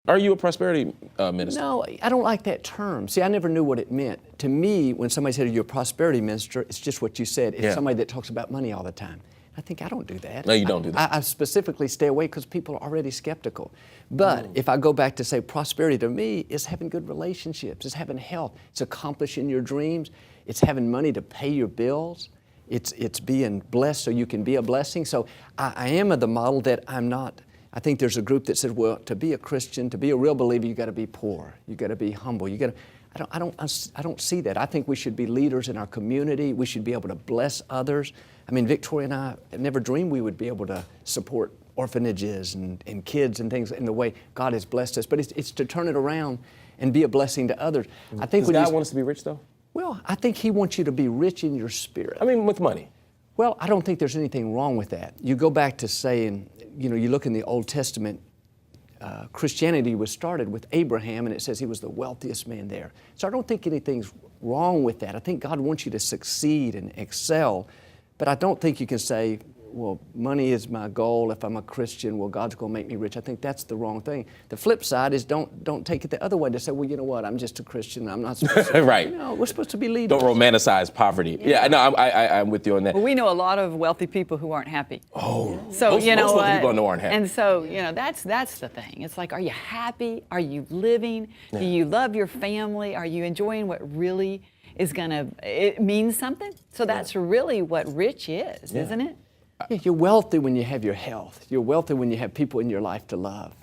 Are you a prosperity minister? No, I don't like that term. See, I never knew what it meant. To me, when somebody said you're a prosperity minister, it's just what you said. It's somebody that talks about money all the time. I think I don't do that. No, you don't do that. I specifically stay away because people are already skeptical. But if I go back to say prosperity to me is having good relationships, it's having health, it's accomplishing your dreams, it's having money to pay your bills, it's being blessed so you can be a blessing. So I am of the model that I'm not. I think there's a group that says, well, to be a Christian, to be a real believer, you got to be poor, you got to be humble, you got to. I don't see that. I think we should be leaders in our community. We should be able to bless others. I mean, Victoria and I never dreamed we would be able to support orphanages and kids and things in the way God has blessed us. But it's to turn it around and be a blessing to others. I think Does God want us to be rich, though? Well, I think He wants you to be rich in your spirit. I mean, with money. Well, I don't think there's anything wrong with that. You go back to saying, you look in the Old Testament, Christianity was started with Abraham, and it says he was the wealthiest man there. So I don't think anything's wrong with that. I think God wants you to succeed and excel, but I don't think you can say, well, money is my goal. If I'm a Christian, well, God's going to make me rich. I think that's the wrong thing. The flip side is don't take it the other way to say, well, you know what, I'm just a Christian. I'm not supposed to. Right. No, we're supposed to be leaders. Don't romanticize poverty. Yeah, no, I'm with you on that. Well, we know a lot of wealthy people who aren't happy. Oh, so most wealthy people I know aren't happy. And so, that's the thing. It's like, are you happy? Are you living? Yeah. Do you love your family? Are you enjoying what really is it means something? So that's really what rich is, isn't it? Yeah, you're wealthy when you have your health. You're wealthy when you have people in your life to love.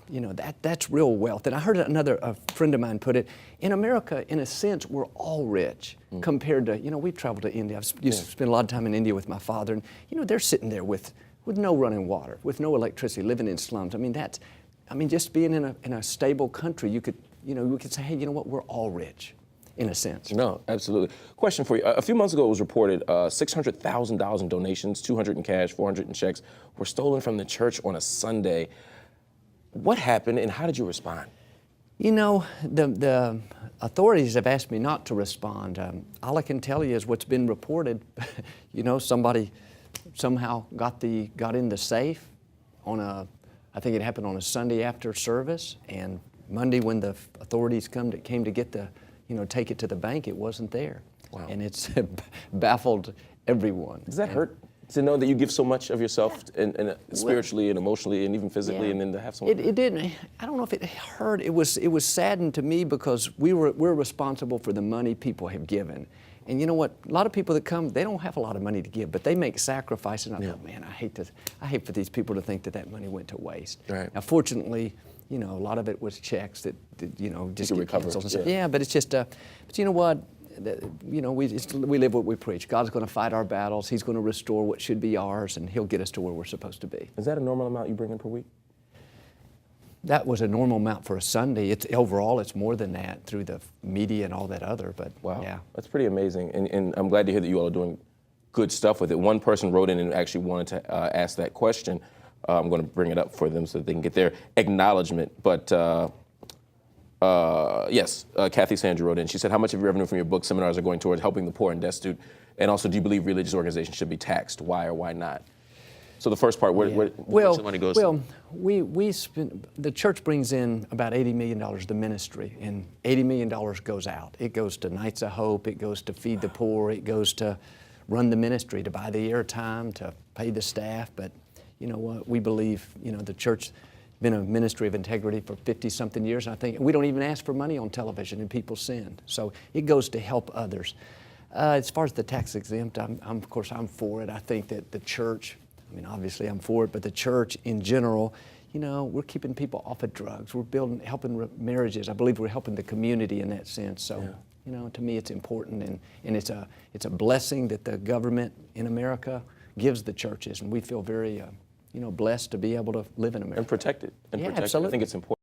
That's real wealth. And I heard a friend of mine put it, in America, in a sense, we're all rich compared to, we've traveled to India. I've used to spend a lot of time in India with my father, and, they're sitting there with no running water, with no electricity, living in slums. Just being in a stable country, we could say, hey, you know what, we're all rich. In a sense. No, absolutely. Question for you. A few months ago, it was reported $600,000 in donations, $200 in cash, $400 in checks, were stolen from the church on a Sunday. What happened, and how did you respond? The authorities have asked me not to respond. All I can tell you is what's been reported. Somebody somehow got in the safe I think it happened on a Sunday after service, and Monday when the authorities came to get take it to the bank, it wasn't there. Wow. And it's baffled everyone. Does that hurt to know that you give so much of yourself and spiritually and emotionally and even physically, and then to have someone? It didn't. I don't know if it hurt. It was saddened to me because we're responsible for the money people have given. And you know what? A lot of people that come, they don't have a lot of money to give, but they make sacrifices. And I thought, man, I hate for these people to think that money went to waste. Right. Now, fortunately, a lot of it was checks that just get canceled and stuff. Yeah, but it's just, but you know what? We live what we preach. God's going to fight our battles. He's going to restore what should be ours, and He'll get us to where we're supposed to be. Is that a normal amount you bring in per week? That was a normal amount for a Sunday. Overall, it's more than that through the media and all that other. But wow, yeah, that's pretty amazing. And I'm glad to hear that you all are doing good stuff with it. One person wrote in and actually wanted to ask that question. I'm going to bring it up for them so that they can get their acknowledgement. But yes, Kathy Sandra wrote in. She said, how much of your revenue from your book seminars are going towards helping the poor and destitute? And also, do you believe religious organizations should be taxed? Why or why not? So the first part, where the money goes to? We spend, the church brings in about $80 million to ministry, and $80 million goes out. It goes to Nights of Hope, it goes to feed the poor, it goes to run the ministry, to buy the airtime, to pay the staff. But you know what, we believe, the church has been a ministry of integrity for 50-something years. And I think we don't even ask for money on television, and people send. So it goes to help others. As far as the tax exempt, of course, I'm for it. I think that the church, obviously I'm for it, but the church in general, we're keeping people off of drugs. We're helping marriages. I believe we're helping the community in that sense. So, to me, it's important, and it's a blessing that the government in America gives the churches, and we feel very, blessed to be able to live in America. And protect it. Absolutely. I think it's important.